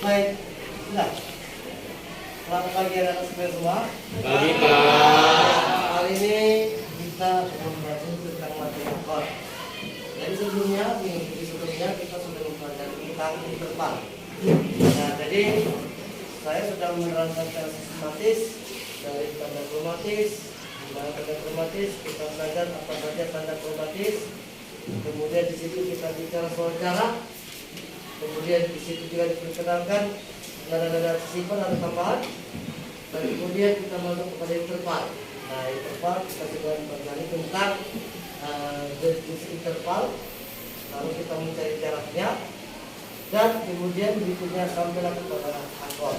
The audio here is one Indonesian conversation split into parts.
Baik, sudah. Selamat pagi anak-anak semua. Pagi, Pak. Kali ini kita membahas tentang materi akor. Jadi sebelumnya, kita sudah mempelajari tentang interval. Nah, jadi saya sudah menerangkan secara sistematis dari tanda kromatis. Nah, tanda kromatis kita belajar apa saja tanda kromatis. Kemudian di situ kita bicara soal cara. Kemudian di situ juga diperkenalkan nada-nada simpan atau tambahan. Dan kemudian kita masuk kepada interval. Nah, interval kita sudah mempelajari tentang definisi interval. Lalu kita mencari jaraknya. Dan kemudian berikutnya sampailah kepada akor.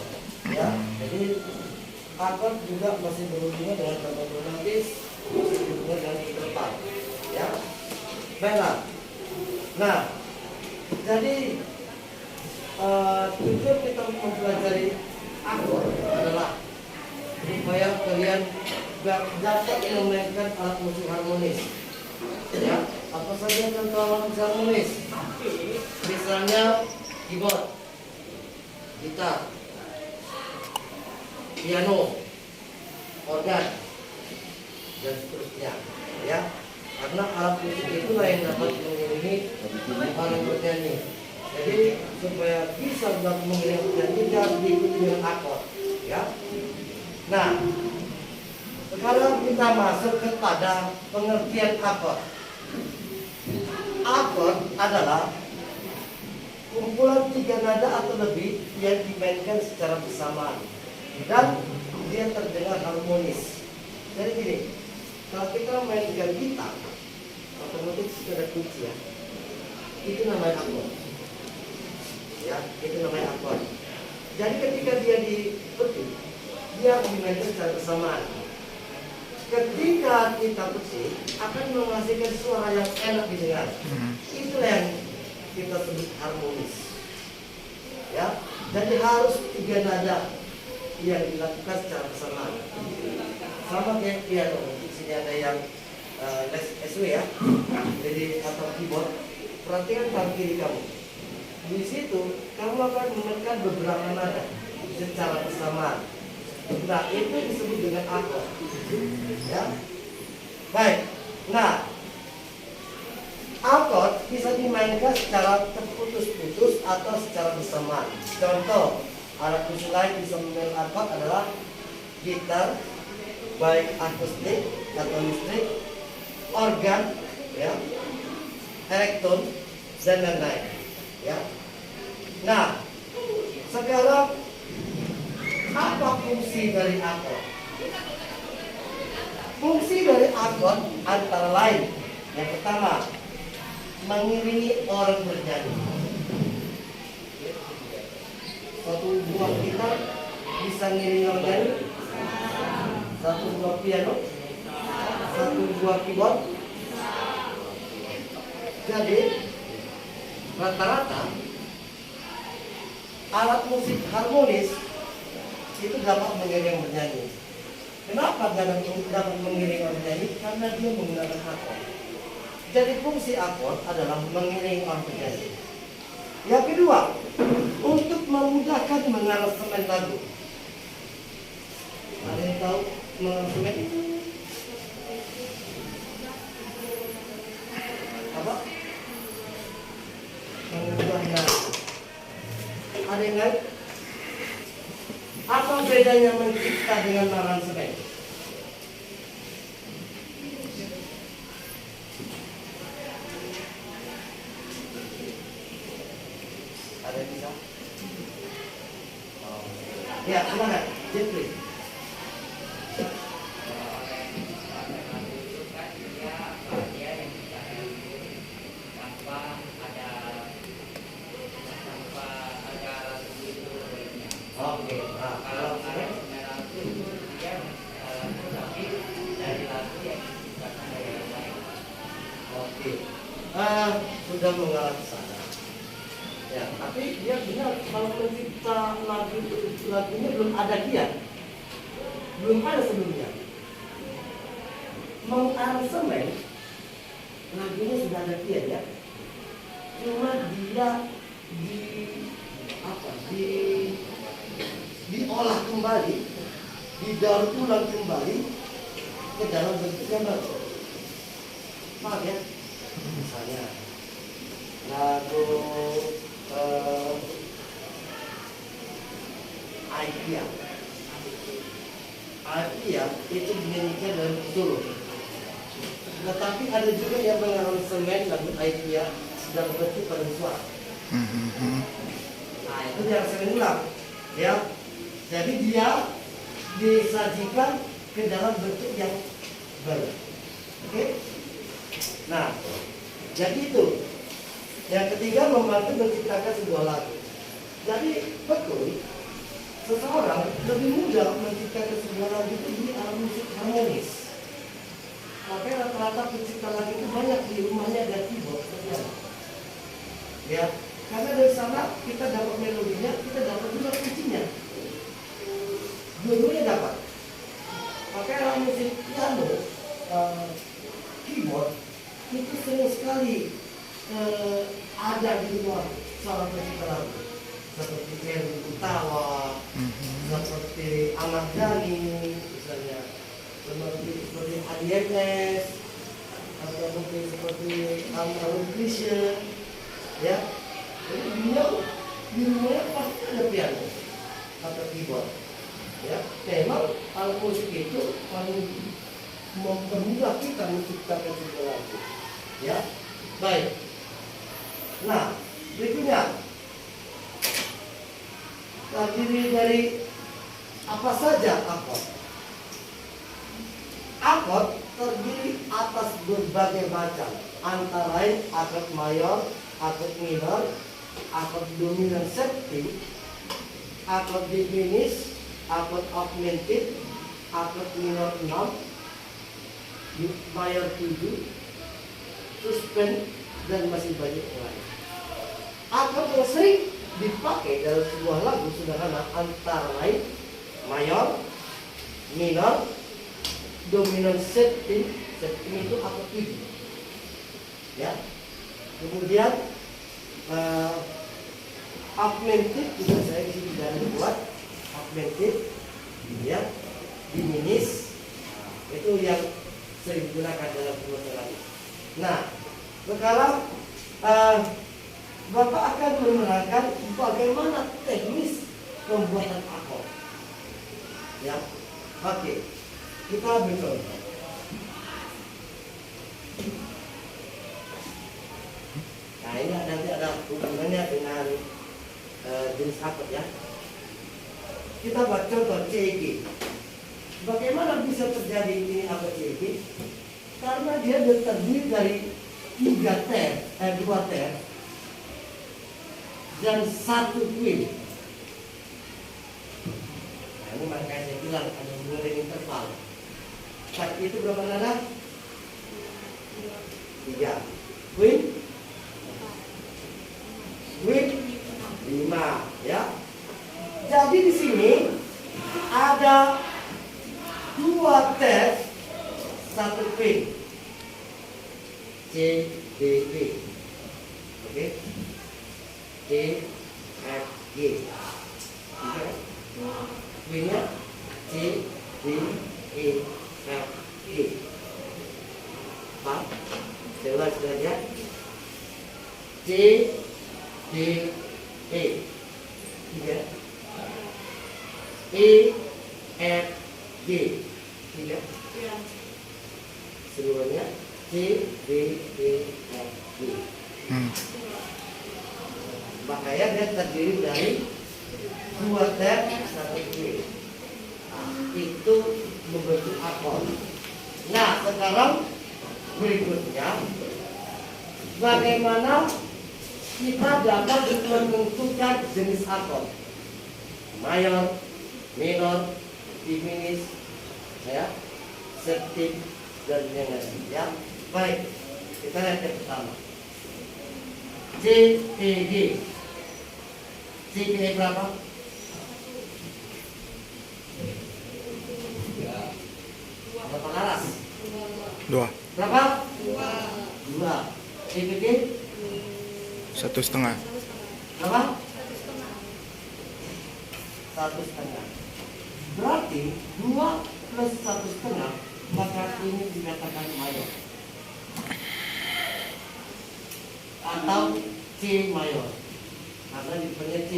Ya, jadi akor juga masih berhubungan dengan tanda kromatis, masih berhubungan dengan interval. Ya, baiklah. Nah, jadi tujuan kita mempelajari akor adalah supaya kalian dapat memainkan alat musik harmonis. Ya, apa saja contoh alat musik harmonis? Misalnya keyboard, gitar, piano, organ, dan seterusnya. Ya, karena alat musik itulah yang dapat mengiringi orang bernyanyi. Jadi supaya bisa dapat mengiringi bernyanyi harus diikuti dengan akor. Ya. Nah, sekarang kita masuk kepada pengertian akor. Akor adalah kumpulan tiga nada atau lebih yang dimainkan secara bersamaan dan dia terdengar harmonis. Jadi gini, kalau kita mainkan gitar, otomatis ada kunci ya. Itu namanya akor. Ya, itu namanya akor. Jadi ketika dia dipetik, dia akan dimainkan secara bersamaan. Ketika kita petik, akan menghasilkan suara yang enak didengar. Itulah yang kita sebut harmonis. Ya, jadi harus tiga nada yang dilakukan secara bersamaan. Sama kayak piano, di sini ada yang SW ya, jadi atau keyboard. Perhatikan tangan kiri kamu. Di situ kamu akan menekan beberapa nada secara bersamaan. Nah, itu disebut dengan akor. Ya, baik. Nah, akor bisa dimainkan secara terputus-putus atau secara bersamaan. Contoh, alat musik lain bisa memainkan akor adalah gitar, baik akustik atau listrik, organ, ya, elektron, dan lain-lain. Ya. Nah, sekarang apa fungsi dari akor? Fungsi dari akor antara lain, yang pertama, mengiringi orang bernyanyi. Satu buah gitar bisa ngiringi orang nyanyi. Satu buah piano, satu buah keyboard. Jadi rata-rata alat musik harmonis itu dapat mengiringi orang bernyanyi. Kenapa dapat mengiringi orang bernyanyi? Karena dia menggunakan akor. Jadi fungsi akor adalah mengiringi orang bernyanyi. Yang kedua, untuk memudahkan mengaransemen lagu. Ada yang tahu mengaransemen itu? Apa? Mengubahnya. Ada yang lain? Apa bedanya mencipta dengan mengaransemen? Ada yang bisa? Ya, silakan. Jeffrey. Oke, nah kalau saya oke, sudah mengarah ke sana. Ya, tapi dia benar kalau mencipta lagunya belum ada dia, belum ada sebelumnya. Mengaransemen lagunya sudah ada dia ya, cuma dia di kembali, didaur ulang kembali ke dalam bentuk yang baru. Paham ya? Misalnya lagu IKEA. IKEA itu dinyanyikan dalam solo. Tetapi ada juga yang mengaransemen lagu IKEA dalam bentuk pada suara. Nah itu diaransemen ulang, ya. Jadi dia disajikan ke dalam bentuk yang baru. Oke? Nah, jadi itu. Yang ketiga, membantu menciptakan sebuah lagu. Jadi betul, seseorang lebih mudah menciptakan sebuah lagu itu di alat musik harmonis. Makanya rata-rata pencipta lagu itu banyak di rumahnya ada keyboard, ya. Karena dari sana kita dapat melodinya, kita dapat juga kuncinya. Dua-duanya dapat. Makanya alat musik piano, keyboard itu sering sekali ada di luar seorang pencipta lagu, seperti Erwin Gutawa, seperti Ahmad Dhani, misalnya, seperti Adi Agnes, atau mungkin seperti Almarhum Krisya, ya. Jadi beliau di rumahnya pasti ada piano atau keyboard, ya. Memang alat musik itu paling mempermudah kita menciptakan sebuah lagu, ya. Baik. Nah, berikutnya terdiri dari apa saja akord? Akord terdiri atas berbagai macam, antara lain akord mayor, akord minor, akord dominan septim, akord diminis, akord augmented, akord minor 6, mayor 7, suspend, dan masih banyak yang lain. Akord yang sering dipakai dalam sebuah lagu sederhana antara lain mayor, minor, dominan septim, septim itu akord 7, ya. Kemudian augmented juga saya di sini tidak buat augmented, ya. Diminis, itu yang sering digunakan dalam sebuah lagu. Nah, sekarang Bapak akan menerangkan bagaimana teknis pembuatan akord. Ya, oke. Kita ambil contoh. Nah, ini nanti ada hubungannya dengan jenis akord, ya. Kita buat contoh CG. Bagaimana bisa terjadi ini akord CG? Karena dia terdiri dari 2 ter dan 1 queen. Nah, ini makanya saya bilang ada hubungan interval. Tapi itu berapa nada? 3. Queen 5, ya. Jadi di sini ada 2 ter, 1 queen. C, D, E. Oke. C, F, G. Queennya C, D, E, F, G. Paham? Saya ulang sekali, ya. C, D, E. 3. E, F, G. 3. Seluruhnya C, D, E, F, G. Makanya dia terdiri dari 2 ter, 1 queen. Nah, itu membentuk akord. Nah, sekarang berikutnya bagaimana kita dapat menentukan jenis akord? Mayor, minor, diminis, ya, septim, dan yang lain, ya. Baik, kita lihat yang pertama. C, E, G. C, E berapa? Berapa laras? 2. Berapa? 2. E, G? 1,5. Berapa? 1,5. Berarti 2 plus 1,5, maka ini dikatakan mayor atau C mayor, karena dipanggil C.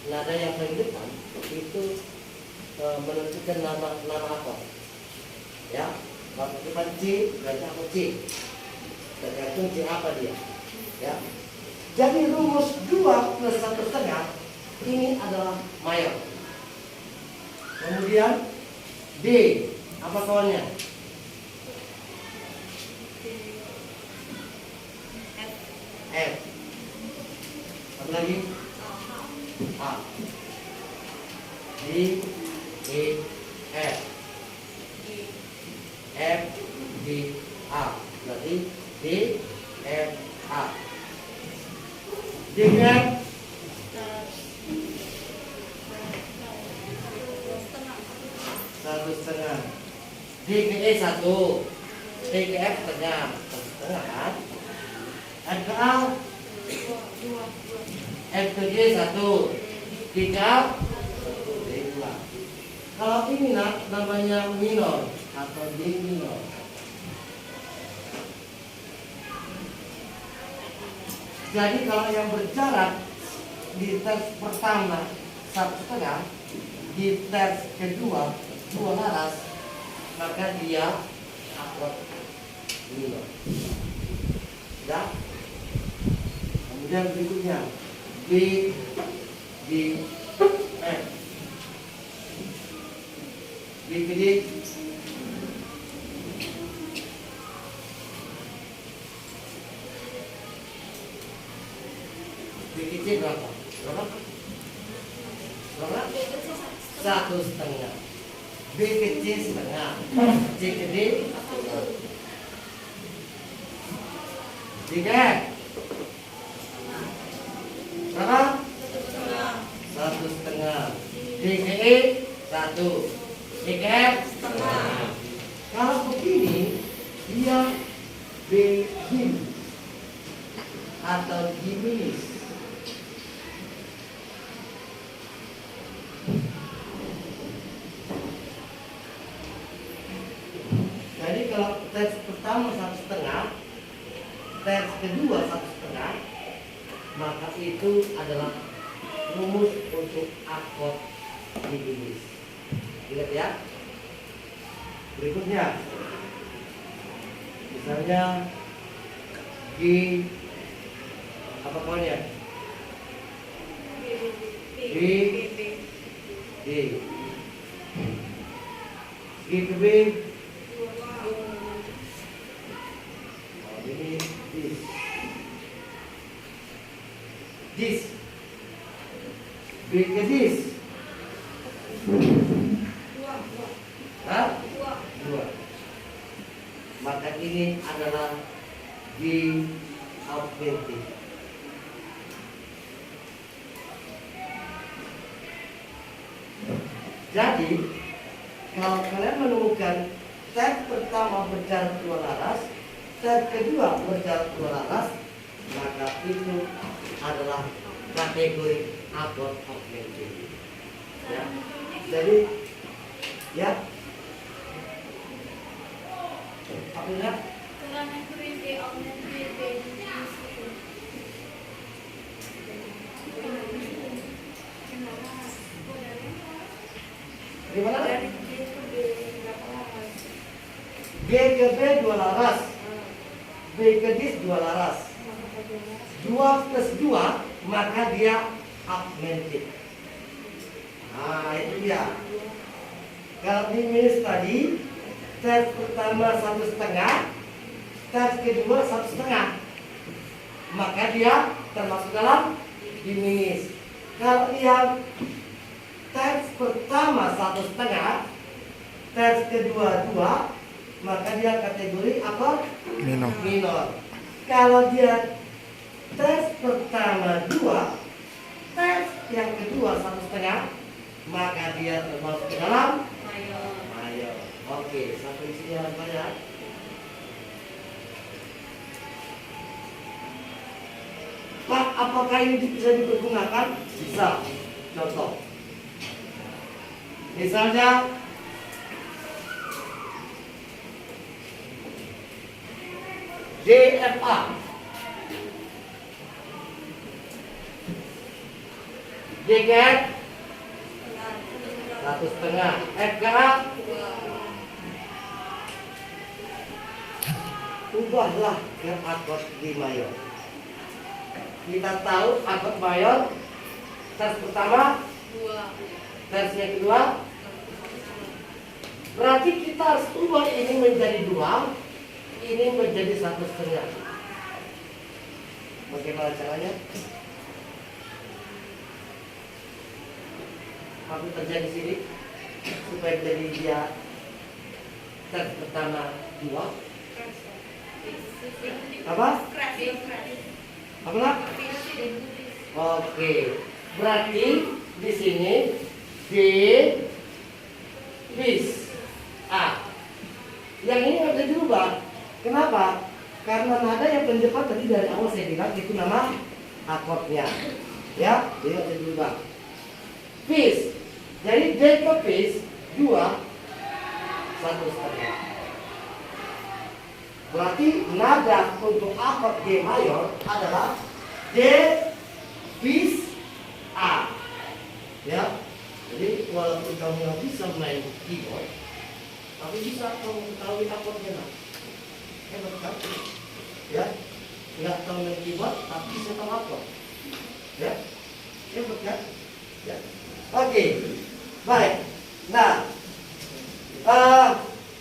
Nada yang paling depan itu menentukan nama apa, ya. Kalau depan C berarti apa C, tergantung C apa dia, ya. Jadi rumus 2 plus 1,5 ini adalah mayor. Kemudian D, apa kawannya? F. Apa lagi? A. D, E, F. F, D, A. Berarti D, F, A. Dengan 1,5. D ke E 1, D ke F setengah, 1,5 kan? F ke A, F ke G 1, D ke A 1, D 2. Kalau ini namanya minor atau D minor. Jadi kalau yang berjarak di tes pertama 1,5, di tes kedua 2 laras, maka dia akord minor. Ya. Kemudian berikutnya B, D, F. B ke D, B ke C berapa? Berapa? 1,5. B ke C setengah, C ke D, D ke F berapa? 1,5. D ke E 1, D ke F setengah. Kalau begini dia B dim atau diminis. Jadi kalau tes pertama 1,5, tes kedua 1,5, maka itu adalah rumus untuk akord diminis. Ingat ya. Berikutnya, misalnya G, apa kawannya? B, D. G ke B. Ini dis. B ke dis. Hah? 2. Maka ini adalah G augmented. Jadi kalau kalian menemukan tes pertama berjarak 2 laras, tes kedua berjarak 2 laras, maka itu adalah kategori akord augmented. Ya. Jadi ya, apa ya? Gimana? G ke B 2 laras, B ke D 2 laras. 2 plus 2 maka dia augmented. Nah itu dia. Kalau diminis tadi, tes pertama 1,5, tes kedua 1,5, maka dia termasuk dalam diminis. Kalau yang tes pertama 1,5, tes kedua 2, maka dia kategori apa? Minor. Minor. Kalau dia tes pertama 2, tes yang kedua 1,5, maka dia termasuk dalam mayor. Oke, sampai sini yang banyak. Pak, apakah ini bisa dipergunakan? Bisa. Contoh. Misalnya DFA. DKF 1,5. FKA ubahlah ke akord di mayor. Kita tahu akord mayor terus pertama, terus yang kedua. Berarti kita harus ubah ini menjadi 2, ini menjadi 1,5. Bagaimana caranya? Apa terjadi di sini supaya jadi dia terus pertama 2? Apa? Apa? Oke. Berarti di sini D bis A. Yang ini nggak bisa dirubah. Kenapa? Karena nada yang pendepan tadi dari awal saya bilang itu nama akordnya. Ya, jadi nggak bisa dirubah. Bis. Jadi D ke bis 2 1,5. Berarti nada untuk akord G mayor adalah D bis A. Ya. Jadi walaupun kamu nggak bisa main keyboard, tapi bisa kamu ketahui akordnya lah. Hebat kan? Ya. Nggak tahu main keyboard, tapi bisa tahu akord. Ya. Hebat kan? Ya. Oke. Baik. Nah,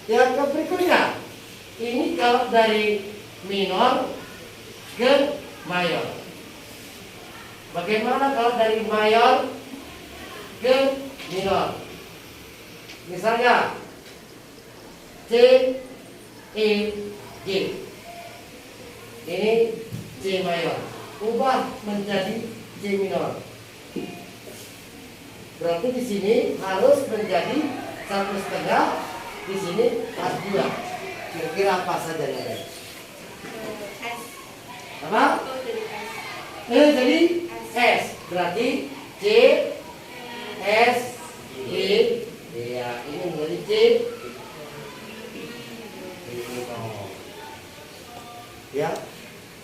yang berikutnya. Ini kalau dari minor ke mayor. Bagaimana kalau dari mayor ke minor? Misalnya C, E, G. Ini C mayor. Ubah menjadi C minor. Berarti di sini harus menjadi 1,5. Di sini harus 2. Kira-kira apa saja nih? Apa? Jadi S. Berarti C, S, E. Ya, ini menjadi C. Ya.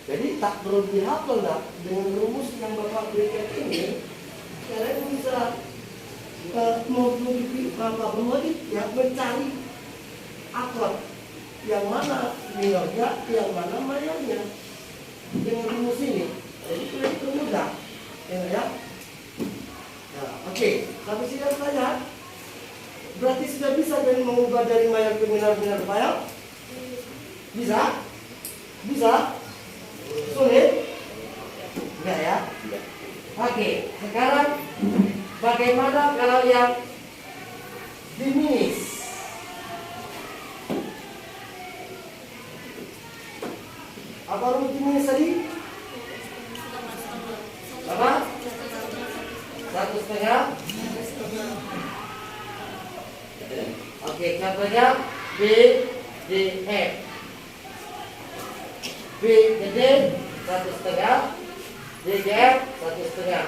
Jadi tak perlu dihafal lah. Dengan rumus yang Bapak berikan ini, kalian bisa mencari akord yang mana minornya, yang mana mayornya dengan rumus ini. Jadi itu mudah, ya. Nah, oke. Sampai sini saya. Berarti sudah bisa dari mengubah dari mayor ke minor ke mayor? Bisa? Bisa? Sulit? Enggak ya? Oke. Sekarang bagaimana kalau yang diminis? Apa rumus diminis tadi? Apa? 1,5. Oke, contohnya B, D, F. B gede 1,5, D, F 1,5.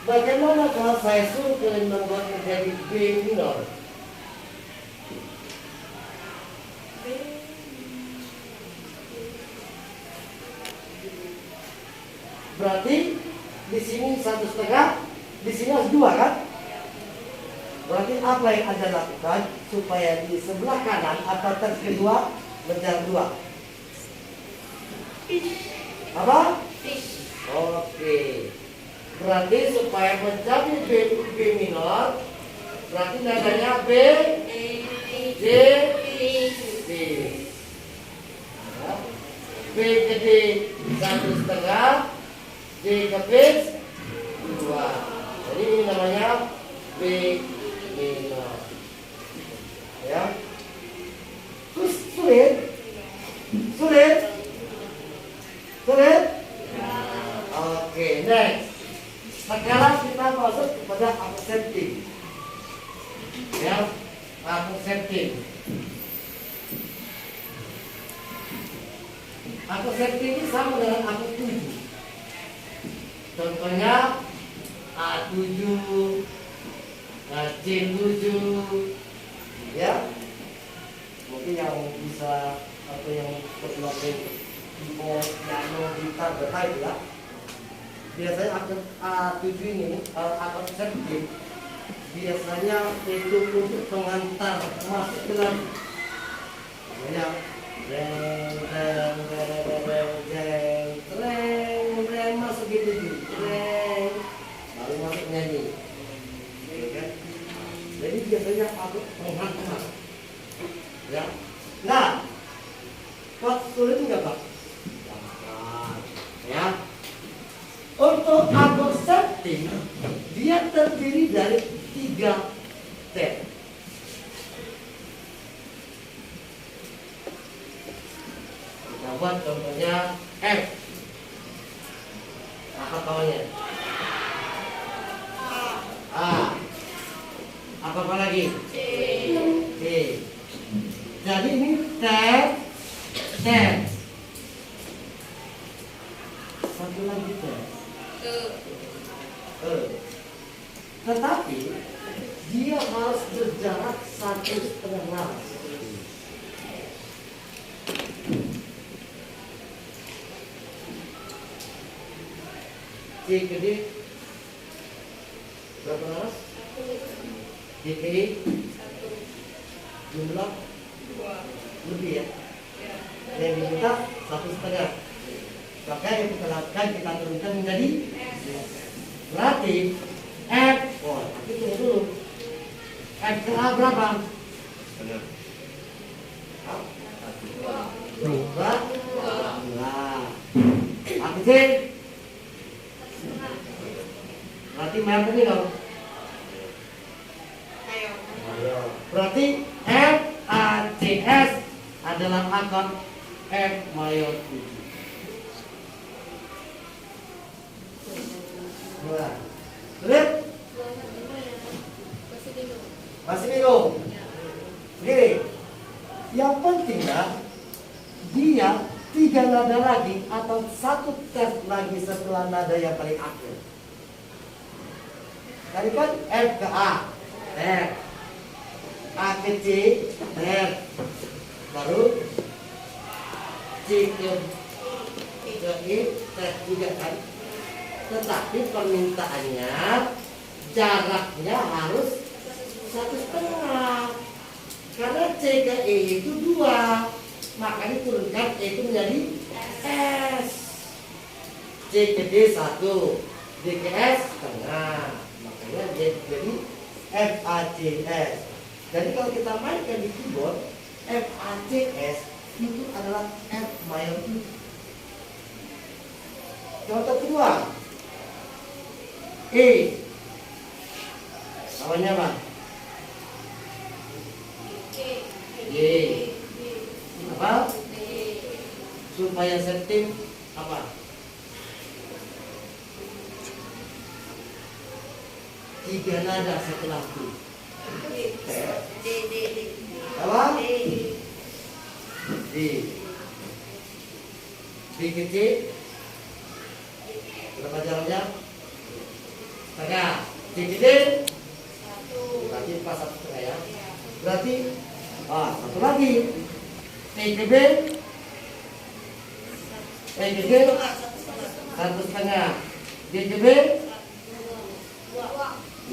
Bagaimana kalau saya suruh kalian membuat menjadi B minor? Berarti di sini 1,5, di sini harus 2 kan? Berarti apa yang Anda lakukan supaya di sebelah kanan atau tes kedua menjadi 2? Apa? Oke. Berarti supaya menjadi B minor, berarti nadanya B, D, D. B gede 1,5, D kepis 2. Jadi ini namanya B minor. Ya. Terus sulit? Sulit? Sulit? Oke, next. Sekarang kita masuk kepada accepting. Ya, accepting. Accepting ini sama dengan A7. Contohnya A7, C7 ya. Mungkin yang bisa atau yang belajar keyboard, piano, gitar, gitar ya. Biasanya akord A7 ini akord septim biasanya itu untuk pengantar masuk ke lagu. Ya, reng reng reng reng reng reng reng masuk gitu reng baru masuk nyanyi. Ya kan? Jadi biasanya akord pengantar. Ya. Nah, Pak sulit nggak Pak? Ya. Untuk akord septim dia terdiri dari 3 tab. Kita buat contohnya F. Apa kawannya? A. Apa lagi? C. Jadi ini tab. Satu lagi tab. Tetapi dia harus berjarak 1,5 laras. C ke D berapa laras? D ke E jumlah lebih ya. Yang diminta 1,5. Maka yang kita lakukan kita turunkan menjadi berarti F. Oh, tapi tunggu dulu. F ke A berapa? Benar. Dua. Nah, aku C. Berarti merah ini dong. Berarti F A C S adalah akord F mayor 7. Nah, lihat. Masih bingung? Begini, yang pentingnya dia 3 nada lagi atau 1 tes lagi setelah nada yang paling akhir. Tadi kan F ke A, tes. A ke C, tes. Baru C ke E, tes juga kan. Tetapi permintaannya jaraknya harus 1,5 karena C ke E itu 2, makanya turunkan E itu menjadi S. C ke D 1, D ke S setengah, makanya jadi F A C S. Jadi kalau kita mainkan di keyboard F A C S itu adalah F mayor 7. Contoh kedua E lawannya apa? G. Apa? Supaya septim apa? Tiga nada setelah D. Apa? D. D ke C. Berapa jaraknya? Setengah. D ke D. Berarti pas 1,5 ya. Berarti satu lagi. E ke B. E ke D 1,5. D ke B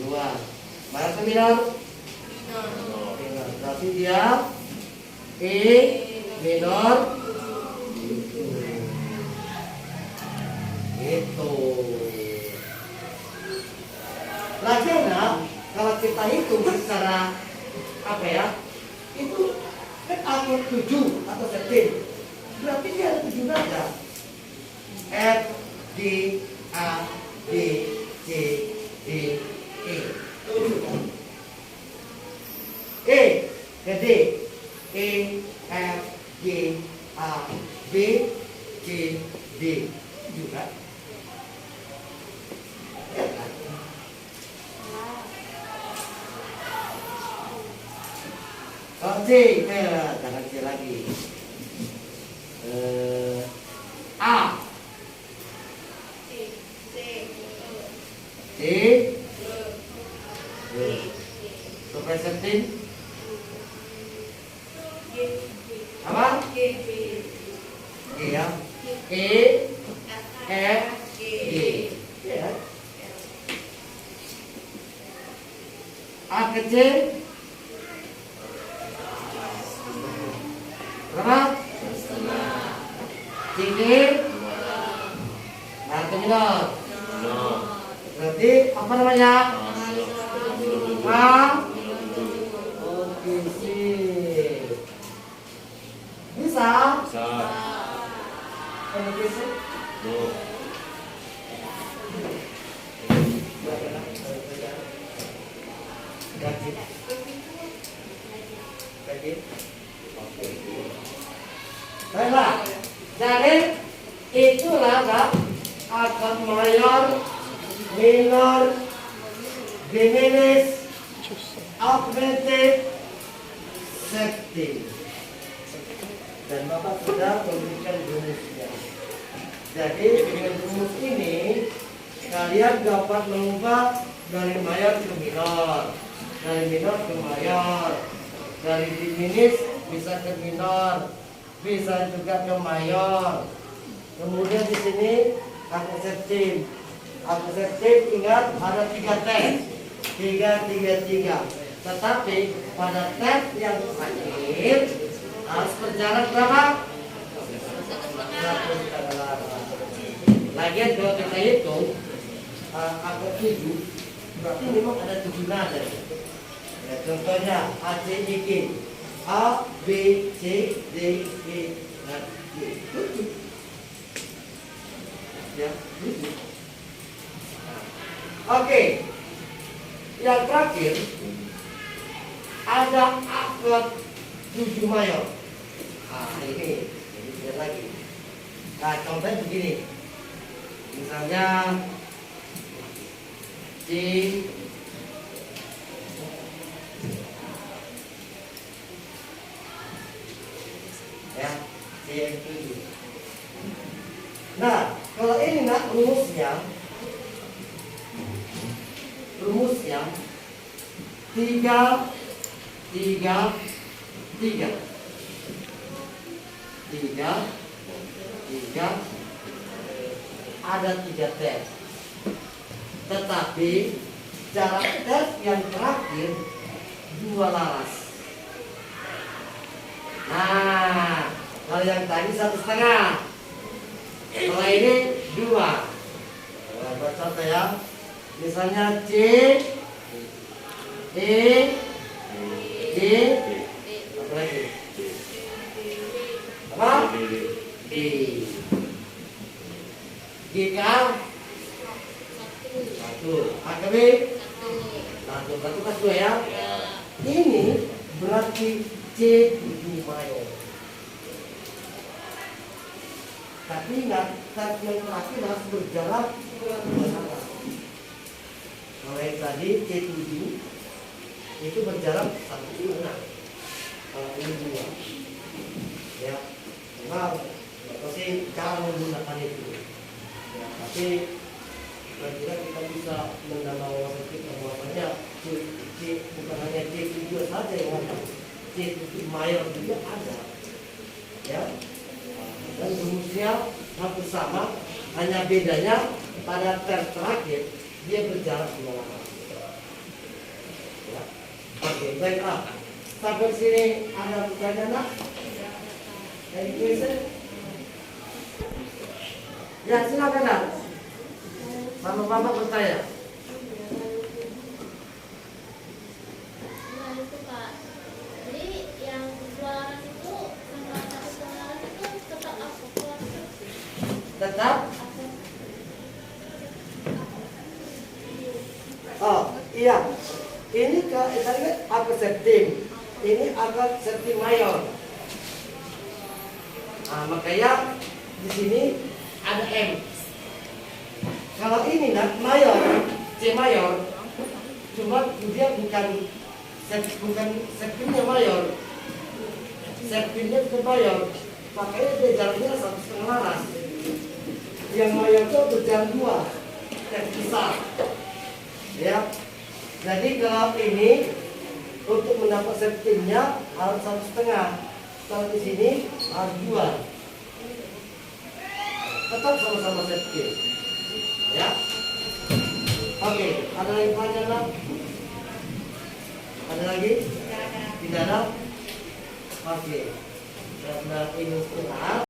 2. Mana ke minor? Berarti dia E minor. Itu. Lagiannya kalau kita hitung secara apa ya? Itu kan akord 7 atau septim. Berarti dia ada 7 nada. F, D, A, D, C, D, E. E ke D. E, F, G, A, B, C, D. Juga. Ya kan? C, jangan C lagi. A, C, Apa septim? Apa? G ya. E F G. Ya. A kecil. Berapa? Tinggi. Nah, minor. Berarti apa namanya? A. Oke sih. Bisa? Bisa. Oke sih. Tuh. Gaji. Gaji. Baiklah. Jadi itulah Kak, akad mayor, minor, diminished, augmented, septim. Dan Bapak sudah memberikan rumusnya. Jadi dengan rumus ini kalian dapat mengubah dari mayor ke minor, dari minor ke mayor, dari diminished bisa ke minor, bisa juga ke mayor. Kemudian di sini aku septim. Aku septim ingat ada 3 tes. 3. Tetapi pada tes yang terakhir harus berjalan berapa? 1,5. Lagian kalau kita hitung angka 7 berarti memang ada 7 nada. Ya, contohnya A C I G, A B C D E F G. Ya, gitu. Oke. Yang terakhir ada akad 7 mayor. Ini lihat lagi. Nah, contohnya begini. Misalnya C ya, C yang 7. Nah, kalau ini nak rumusnya 3 ada 3 tes. Tetapi jarak tes yang terakhir 2 laras. Nah, kalau yang tadi 1,5. Kalau ini 2. Nah, buat contoh ya. Misalnya C E D apa lagi? Apa? D. GK 1. AKB 1. Berarti pas 2 ya. Ini berarti C 7 mayor. Tapi ingat, tes yang terakhir harus berjalan bersamaan. Kalau yang tadi C7 itu berjalan 1,5. Kalau ini 2. Ya, memang pasti cara menggunakan itu. Ya, tapi kira-kira kita bisa menambah wawasan kita bahwasanya C bukan hanya C7 saja yang ada, C7 mayor juga ada. Ya. Dan rumusnya hampir sama, hanya bedanya pada tes terakhir dia berjarak 2 lama. Ya. Oke, baiklah. Sampai sini ada pertanyaan nak? Dari kueser? Ya, silakan nak. Sama bapak bertanya. Nah itu Pak, jadi yang 2 laras itu sama 1,5 laras itu tetap aku keluar. Tetap? Oh, iya. Ini tadi kan akad septim. Ini akad septim mayor. Nah, makanya di sini ada M. Kalau ini nak mayor, C mayor, cuma dia bukan septimnya mayor, septimnya bukan mayor, makanya dia jalannya 1,5 laras. Yang mayor itu berjalan 2, tes besar, ya. Jadi kalau ini Untuk mendapat safety-nya harus 1,5. Kalau di sini harus 2. Tetap sama-sama safety. Ya. Oke, ada lagi pertanyaan? Ada lagi? Tidak ada? Oke. Karena ini istirahat.